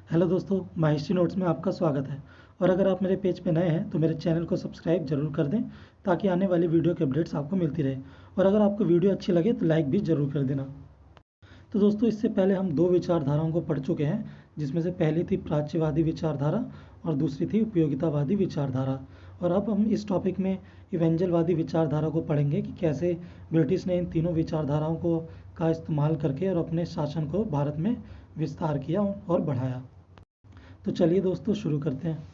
Hello दोस्तों, my history notes में आपका स्वागत है। और अगर आप मेरे पेज पे नए हैं तो मेरे चैनल को सब्सक्राइब जरूर कर दें ताकि आने वाली वीडियो के अपडेट्स आपको मिलती रहे। और अगर आपको वीडियो अच्छी लगे तो लाइक भी ज़रूर कर देना। तो दोस्तों, इससे पहले हम दो विचारधाराओं को पढ़ चुके हैं, जिसमें से पहली थी प्राच्यवादी विचारधारा और दूसरी थी उपयोगितावादी विचारधारा। और अब हम इस टॉपिक में इवेंजलवादी विचारधारा को पढ़ेंगे कि कैसे ब्रिटिश ने इन तीनों विचारधाराओं को का इस्तेमाल करके और अपने शासन को भारत में विस्तार किया और बढ़ाया। तो चलिए दोस्तों, शुरू करते हैं।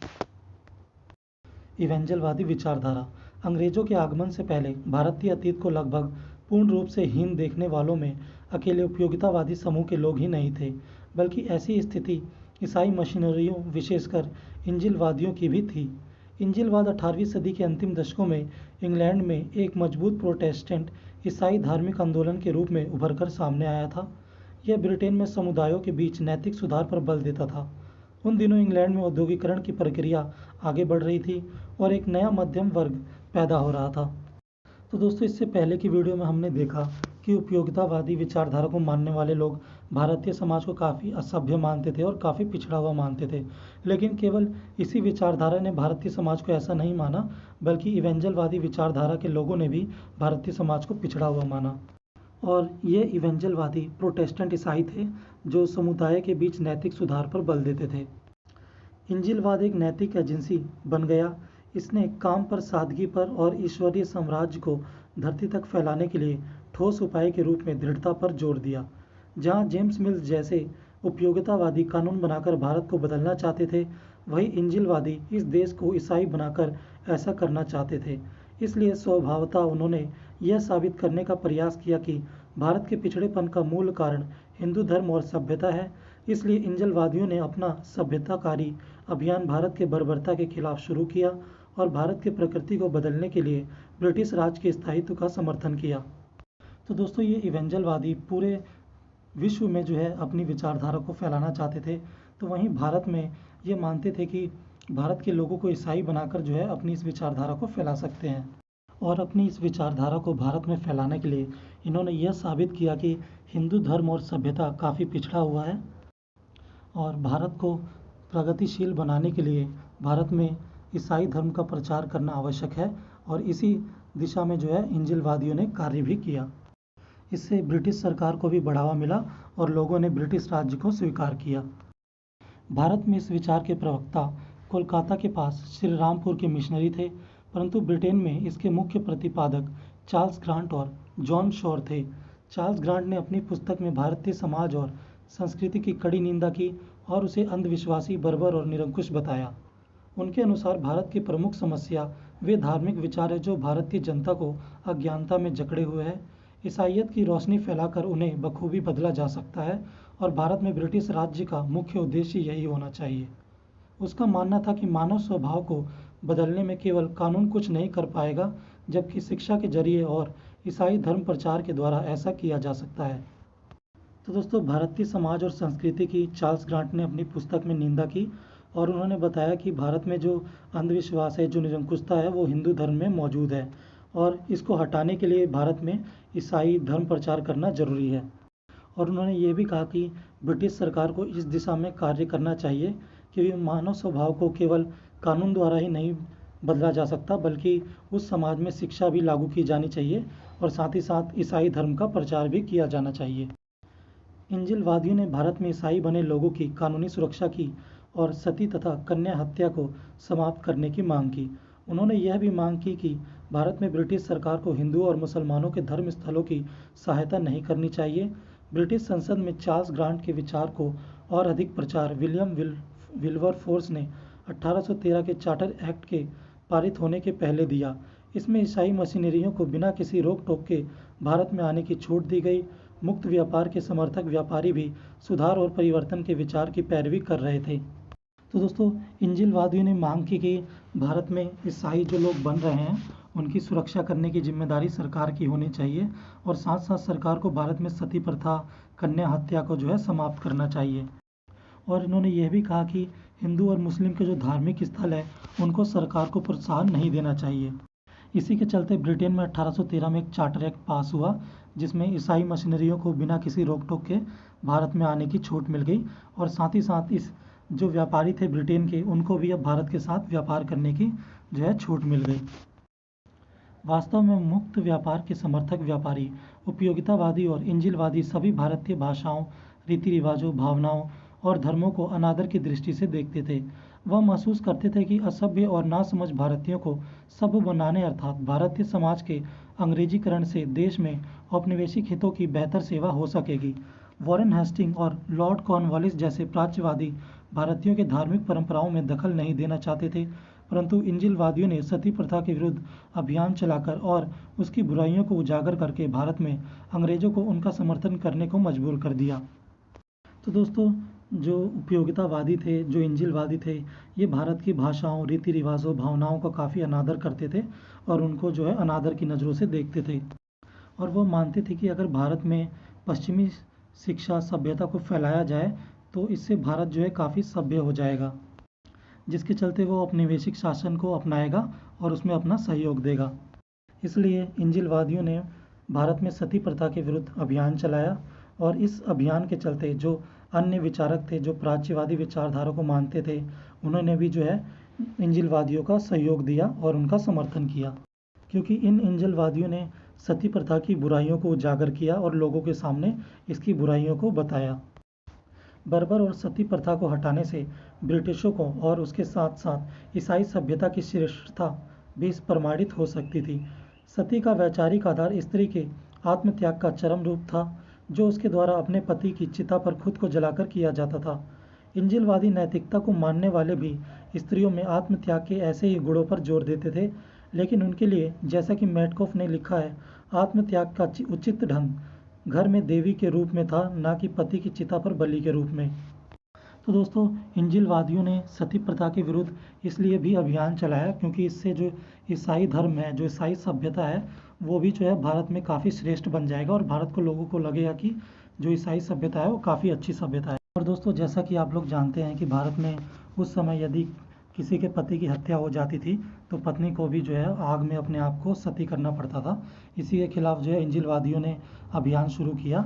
इवेंजलवादी विचारधारा। अंग्रेजों के आगमन से पहले भारतीय अतीत को लगभग पूर्ण रूप से हीन देखने वालों में अकेले उपयोगितावादी समूह के लोग ही नहीं थे, बल्कि ऐसी स्थिति ईसाई मशीनरियों, विशेषकर इंजिलवादियों की भी थी। इंजिलवाद 18वीं सदी के अंतिम दशकों में इंग्लैंड में एक मजबूत प्रोटेस्टेंट ईसाई धार्मिक आंदोलन के रूप में उभरकर सामने आया था। यह ब्रिटेन में समुदायों के बीच नैतिक सुधार पर बल देता था। उन दिनों इंग्लैंड में औद्योगिकरण की प्रक्रिया आगे बढ़ रही थी और एक नया मध्यम वर्ग पैदा हो रहा था। तो दोस्तों, इससे पहले की वीडियो में हमने देखा कि उपयोगितावादी विचारधारा को मानने वाले लोग भारतीय समाज को काफ़ी असभ्य मानते थे और काफ़ी पिछड़ा हुआ मानते थे। लेकिन केवल इसी विचारधारा ने भारतीय समाज को ऐसा नहीं माना, बल्कि इवेंजलवादी विचारधारा के लोगों ने भी भारतीय समाज को पिछड़ा हुआ माना। और ये इवेंजलवादी प्रोटेस्टेंट ईसाई थे जो समुदाय के बीच नैतिक सुधार पर बल देते थे। इंजिलवाद एक नैतिक एजेंसी बन गया। इसने काम पर, सादगी पर और ईश्वरीय साम्राज्य को धरती तक फैलाने के लिए ठोस उपाय के रूप में दृढ़ता पर जोर दिया। जहां जेम्स मिल्स जैसे उपयोगितावादी कानून बनाकर भारत को बदलना चाहते थे, वहीं इंजिलवादी इस देश को ईसाई बनाकर ऐसा करना चाहते थे। इसलिए स्वभावतः उन्होंने यह साबित करने का प्रयास किया कि भारत के पिछड़ेपन का मूल कारण हिंदू धर्म और सभ्यता है। इसलिए इंजलवादियों ने अपना सभ्यताकारी अभियान भारत के बर्बरता के खिलाफ शुरू किया और भारत की प्रकृति को बदलने के लिए ब्रिटिश राज के स्थायित्व का समर्थन किया। तो दोस्तों, ये इवेंजलवादी पूरे विश्व में जो है अपनी विचारधारा को फैलाना चाहते थे। तो वहीं भारत में ये मानते थे कि भारत के लोगों को ईसाई बनाकर जो है अपनी इस विचारधारा को फैला सकते हैं। और अपनी इस विचारधारा को भारत में फैलाने के लिए इन्होंने यह साबित किया कि हिंदू धर्म और सभ्यता काफ़ी पिछड़ा हुआ है और भारत को प्रगतिशील बनाने के लिए भारत में ईसाई धर्म का प्रचार करना आवश्यक है। और इसी दिशा में जो है इंजिलवादियों ने कार्य भी किया। इससे ब्रिटिश सरकार को भी बढ़ावा मिला और लोगों ने ब्रिटिश राज्य को स्वीकार किया। भारत में इस विचार के प्रवक्ता कोलकाता के पास श्रीरामपुर के मिशनरी थे, परंतु ब्रिटेन में इसके मुख्य प्रतिपादक चार्ल्स ग्रांट और जॉन शोर थे। चार्ल्स ग्रांट ने अपनी पुस्तक में भारतीय समाज और संस्कृति की कड़ी निंदा की और उसे अंधविश्वासी, बर्बर और निरंकुश बताया। उनके अनुसार भारत की प्रमुख समस्या वे धार्मिक विचार है जो भारतीय जनता को अज्ञानता में जकड़े हुए है। ईसाइयत की रोशनी फैलाकर उन्हें बखूबी बदला जा सकता है और भारत में ब्रिटिश राज्य का मुख्य उद्देश्य यही होना चाहिए। उसका मानना था कि मानव स्वभाव को बदलने में केवल कानून कुछ नहीं कर पाएगा, जबकि शिक्षा के जरिए और ईसाई धर्म प्रचार के द्वारा ऐसा किया जा सकता है। तो दोस्तों, भारतीय समाज और संस्कृति की चार्ल्स ग्रांट ने अपनी पुस्तक में निंदा की और उन्होंने बताया कि भारत में जो अंधविश्वास है, जो निरंकुशता है, वो हिंदू धर्म में मौजूद है और इसको हटाने के लिए भारत में ईसाई धर्म प्रचार करना जरूरी है। और उन्होंने ये भी कहा कि ब्रिटिश सरकार को इस दिशा में कार्य करना चाहिए कि मानव स्वभाव को केवल कानून द्वारा ही नहीं बदला जा सकता, बल्कि उस समाज में शिक्षा भी लागू की जानी चाहिए और साथ ही साथ ईसाई धर्म का प्रचार भी किया जाना चाहिए। इंजिलवादियों ने भारत में ईसाई बने लोगों की कानूनी सुरक्षा की और सती तथा कन्या हत्या को समाप्त करने की मांग की। उन्होंने यह भी मांग की कि भारत में ब्रिटिश सरकार को हिंदू और मुसलमानों के धर्म स्थलों की सहायता नहीं करनी चाहिए। ब्रिटिश संसद में चार्ल्स ग्रांट के विचार को और अधिक प्रचार विलियम विल्बरफोर्स ने 1813 के चार्टर एक्ट के पारित होने के पहले दिया। इसमें ईसाई मशीनरियों को बिना किसी रोक टोक के भारत में आने की छूट दी गई। मुक्त व्यापार के समर्थक व्यापारी भी सुधार और परिवर्तन के विचार की पैरवी कर रहे थे। तो दोस्तों, इंजिलवादियों ने मांग की कि भारत में ईसाई जो लोग बन रहे हैं उनकी सुरक्षा करने की जिम्मेदारी सरकार की होनी चाहिए और साथ साथ सरकार को भारत में सती प्रथा, कन्या हत्या को जो है समाप्त करना चाहिए। और इन्होंने यह भी कहा कि हिंदू और मुस्लिम के जो धार्मिक स्थल है उनको सरकार को प्रोत्साहन नहीं देना चाहिए। इसी के चलते ब्रिटेन में 1813 में एक चार्टर एक्ट पास हुआ जिसमें ईसाई मशीनरियों को बिना किसी रोक टोक के भारत में आने की छूट मिल गई और साथ ही साथ इस जो व्यापारी थे ब्रिटेन के, उनको भी अब भारत के साथ व्यापार करने की जो है छूट मिल गई। वास्तव में मुक्त व्यापार के समर्थक व्यापारी, उपयोगितावादी और इंजिलवादी सभी भारतीय भाषाओं, रीति रिवाजों, भावनाओं और धर्मों को अनादर की दृष्टि से देखते थे। वह महसूस करते थे कि असभ्य और नासमझ भारतीयों को सभ्य बनाने अर्थात भारतीय समाज के अंग्रेजीकरण से देश में औपनिवेशिक हितों की बेहतर सेवा हो सकेगी। वॉरेन हेस्टिंग और लॉर्ड कॉर्नवालिस जैसे प्राच्यवादी भारतीयों के धार्मिक परंपराओं में दखल नहीं देना चाहते थे, परंतु इंजिलवादियों ने सती प्रथा के विरुद्ध अभियान चलाकर और उसकी बुराइयों को उजागर करके भारत में अंग्रेजों को उनका समर्थन करने को मजबूर कर दिया। तो दोस्तों, जो उपयोगितावादी थे, जो इंजिलवादी थे, ये भारत की भाषाओं, रीति रिवाजों, भावनाओं का काफ़ी अनादर करते थे और उनको जो है अनादर की नज़रों से देखते थे। और वो मानते थे कि अगर भारत में पश्चिमी शिक्षा सभ्यता को फैलाया जाए तो इससे भारत जो है काफ़ी सभ्य हो जाएगा, जिसके चलते वो औपनिवेशिक शासन को अपनाएगा और उसमें अपना सहयोग देगा। इसलिए इंजिलवादियों ने भारत में सती प्रथा के विरुद्ध अभियान चलाया और इस अभियान के चलते जो अन्य विचारक थे, जो प्राच्यवादी विचारधारा को मानते थे, उन्होंने भी जो है इंजिलवादियों का सहयोग दिया और उनका समर्थन किया, क्योंकि इन इंजिलवादियों ने सती प्रथा की बुराइयों को उजागर किया और लोगों के सामने इसकी बुराइयों को बताया। बर्बर और सती प्रथा को हटाने से ब्रिटिशों को और उसके साथ साथ ईसाई सभ्यता की श्रेष्ठता भी प्रमाणित हो सकती थी। सती का वैचारिक आधार स्त्री के आत्मत्याग का चरम रूप था, जो उसके द्वारा अपने पति की चिता पर खुद को जलाकर किया जाता था। इंजिलवादी नैतिकता को मानने वाले भी स्त्रियों में आत्मत्याग के ऐसे ही गुणों पर जोर देते थे, लेकिन उनके लिए, जैसा कि मैटकोफ ने लिखा है, आत्मत्याग का उचित ढंग घर में देवी के रूप में था, ना कि पति की चिता पर बलि के रूप में। तो दोस्तों, इंजिलवादियों ने सती प्रथा के विरुद्ध इसलिए भी अभियान चलाया क्योंकि इससे जो ईसाई धर्म है, जो ईसाई सभ्यता है, वो भी जो है भारत में काफ़ी श्रेष्ठ बन जाएगा और भारत को लोगों को लगेगा कि जो ईसाई सभ्यता है वो काफ़ी अच्छी सभ्यता है। और दोस्तों, जैसा कि आप लोग जानते हैं कि भारत में उस समय यदि किसी के पति की हत्या हो जाती थी तो पत्नी को भी जो है आग में अपने आप को सती करना पड़ता था। इसी के खिलाफ जो है इंजिलवादियों ने अभियान शुरू किया।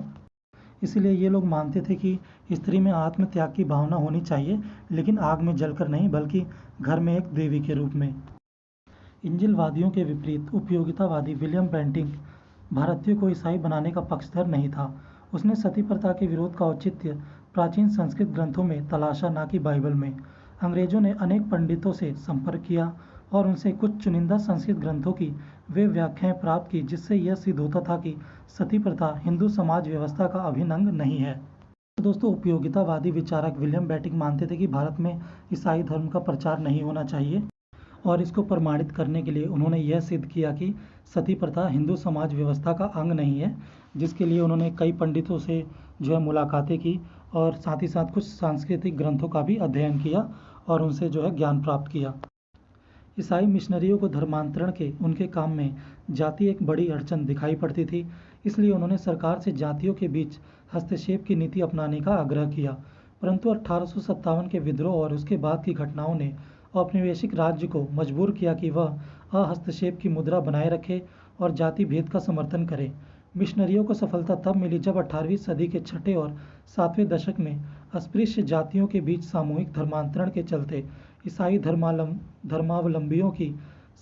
इसलिए ये लोग मानते थे कि स्त्री में आत्मत्याग की भावना होनी चाहिए, लेकिन आग में जलकर नहीं, बल्कि घर में एक देवी के रूप में। इंजिलवादियों के विपरीत उपयोगितावादी विलियम बेंटिंक भारतीयों को ईसाई बनाने का पक्षधर नहीं था। उसने सती प्रथा के विरोध का औचित्य प्राचीन संस्कृत ग्रंथों में तलाशा, ना कि बाइबल में। अंग्रेजों ने अनेक पंडितों से संपर्क किया और उनसे कुछ चुनिंदा संस्कृत ग्रंथों की वे व्याख्याएं प्राप्त की, जिससे यह सिद्ध होता था कि सती प्रथा हिंदू समाज व्यवस्था का अभिन्न अंग नहीं है। तो दोस्तों, उपयोगितावादी विचारक विलियम बेंटिंक मानते थे कि भारत में ईसाई धर्म का प्रचार नहीं होना चाहिए और इसको प्रमाणित करने के लिए उन्होंने यह सिद्ध किया कि सती प्रथा हिंदू समाज व्यवस्था का अंग नहीं है, जिसके लिए उन्होंने कई पंडितों से जो है मुलाकातें की और साथ ही साथ कुछ सांस्कृतिक ग्रंथों का भी अध्ययन किया और उनसे जो है ज्ञान प्राप्त किया। ईसाई मिशनरियों को धर्मांतरण के उनके काम में जाति एक बड़ी अड़चन दिखाई पड़ती थी, इसलिए उन्होंने सरकार से जातियों के बीच हस्तक्षेप की नीति अपनाने का आग्रह किया। परंतु 1857 के विद्रोह और उसके बाद की घटनाओं ने औपनिवेशिक राज्य को मजबूर किया कि वह हस्तक्षेप की मुद्रा बनाए रखे और जाति भेद का समर्थन करे। मिशनरियों को सफलता तब मिली जब 18वीं सदी के छठे और सातवें दशक में अस्पृश्य जातियों के बीच सामूहिक धर्मांतरण के चलते ईसाई धर्मावलंबियों की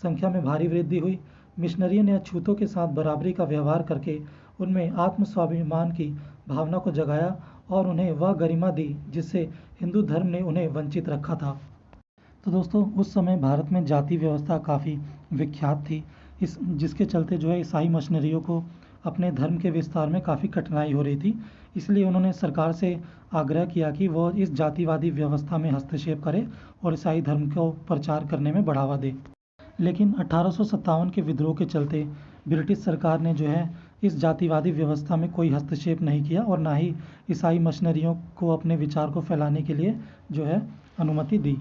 संख्या में भारी वृद्धि हुई। मिशनरियों ने अछूतों के साथ बराबरी का व्यवहार करके उनमें आत्मस्वाभिमान की भावना को जगाया और उन्हें वह गरिमा दी जिससे हिंदू धर्म ने उन्हें वंचित रखा था। तो दोस्तों, उस समय भारत में जाति व्यवस्था काफ़ी विख्यात थी, जिसके चलते जो है ईसाई मिशनरियों को अपने धर्म के विस्तार में काफ़ी कठिनाई हो रही थी। इसलिए उन्होंने सरकार से आग्रह किया कि वह इस जातिवादी व्यवस्था में हस्तक्षेप करे और ईसाई धर्म को प्रचार करने में बढ़ावा दे। लेकिन 1857 के विद्रोह के चलते ब्रिटिश सरकार ने जो है इस जातिवादी व्यवस्था में कोई हस्तक्षेप नहीं किया और ना ही ईसाई मिशनरियों को अपने विचार को फैलाने के लिए जो है अनुमति दी।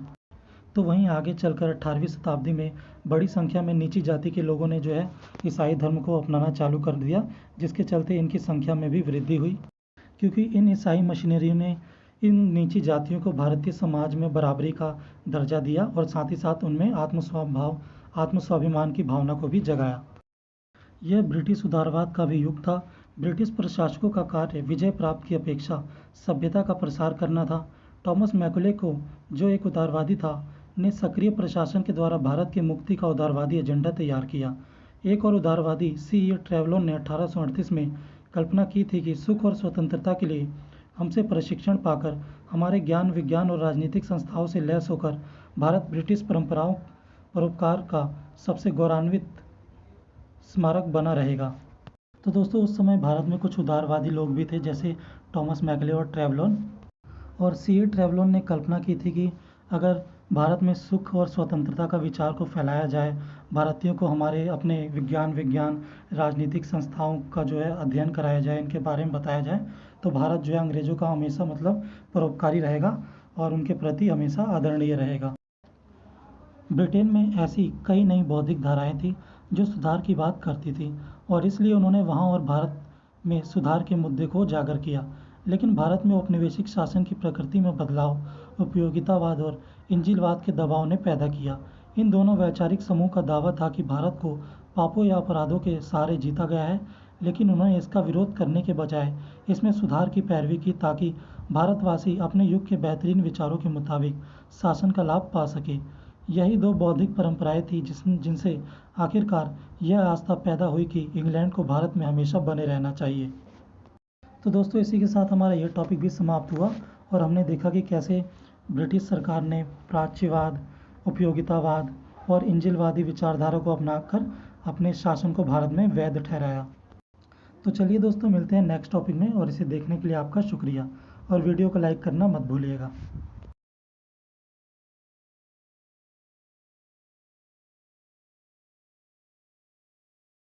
तो वहीं आगे चलकर 18वीं शताब्दी में बड़ी संख्या में नीची जाति के लोगों ने जो है ईसाई धर्म को अपनाना चालू कर दिया, जिसके चलते इनकी संख्या में भी वृद्धि हुई, क्योंकि इन ईसाई मिशनरियों ने इन नीची जातियों को भारतीय समाज में बराबरी का दर्जा दिया और साथ ही साथ उनमें आत्मस्वाभिमान की भावना को भी जगाया। यह ब्रिटिश उदारवाद का भी युग था। ब्रिटिश प्रशासकों का कार्य विजय प्राप्त की अपेक्षा सभ्यता का प्रसार करना था। टॉमस मैकॉले को, जो एक उदारवादी था, ने सक्रिय प्रशासन के द्वारा भारत की मुक्ति का उदारवादी एजेंडा तैयार किया। एक और उदारवादी C.E. ट्रेवलोन ने 1838 में कल्पना की थी कि सुख और स्वतंत्रता के लिए हमसे प्रशिक्षण पाकर हमारे ज्ञान, विज्ञान और राजनीतिक संस्थाओं से लैस होकर भारत ब्रिटिश परंपराओं परोपकार का सबसे गौरवान्वित स्मारक बना रहेगा। तो दोस्तों, उस समय भारत में कुछ उदारवादी लोग भी थे, जैसे टॉमस मैकॉले और ट्रेवलोन। और C.E. ट्रेवलोन ने कल्पना की थी कि अगर भारत में सुख और स्वतंत्रता का विचार को फैलाया जाए, भारतीयों को हमारे अपने विज्ञान राजनीतिक संस्थाओं का जो है अध्ययन कराया जाए, इनके बारे में बताया जाए, तो भारत जो है अंग्रेज़ों का हमेशा मतलब परोपकारी रहेगा और उनके प्रति हमेशा आदरणीय रहेगा। ब्रिटेन में ऐसी कई नई बौद्धिक धाराएं थी जो सुधार की बात करती थी, और इसलिए उन्होंने वहां और भारत में सुधार के मुद्दे को उजागर किया। लेकिन भारत में औपनिवेशिक शासन की प्रकृति में बदलाव, उपयोगितावाद और इंजीलवाद के दबाव ने पैदा किया। इन दोनों वैचारिक समूह का दावा था कि भारत को पापों या अपराधों के सहारे जीता गया है, लेकिन उन्होंने इसका विरोध करने के बजाय इसमें सुधार की पैरवी की, ताकि भारतवासी अपने युग के बेहतरीन विचारों के मुताबिक शासन का लाभ पा सके। यही दो बौद्धिक परंपराएं थी जिनसे आखिरकार यह आस्था पैदा हुई कि इंग्लैंड को भारत में हमेशा बने रहना चाहिए। तो दोस्तों, इसी के साथ हमारा यह टॉपिक भी समाप्त हुआ और हमने देखा कि कैसे ब्रिटिश सरकार ने प्राच्यवाद, उपयोगितावाद और इंजिलवादी विचारधारा को अपनाकर अपने शासन को भारत में वैध ठहराया। तो चलिए दोस्तों, मिलते हैं नेक्स्ट टॉपिक में, और इसे देखने के लिए आपका शुक्रिया, और वीडियो को लाइक करना मत भूलिएगा।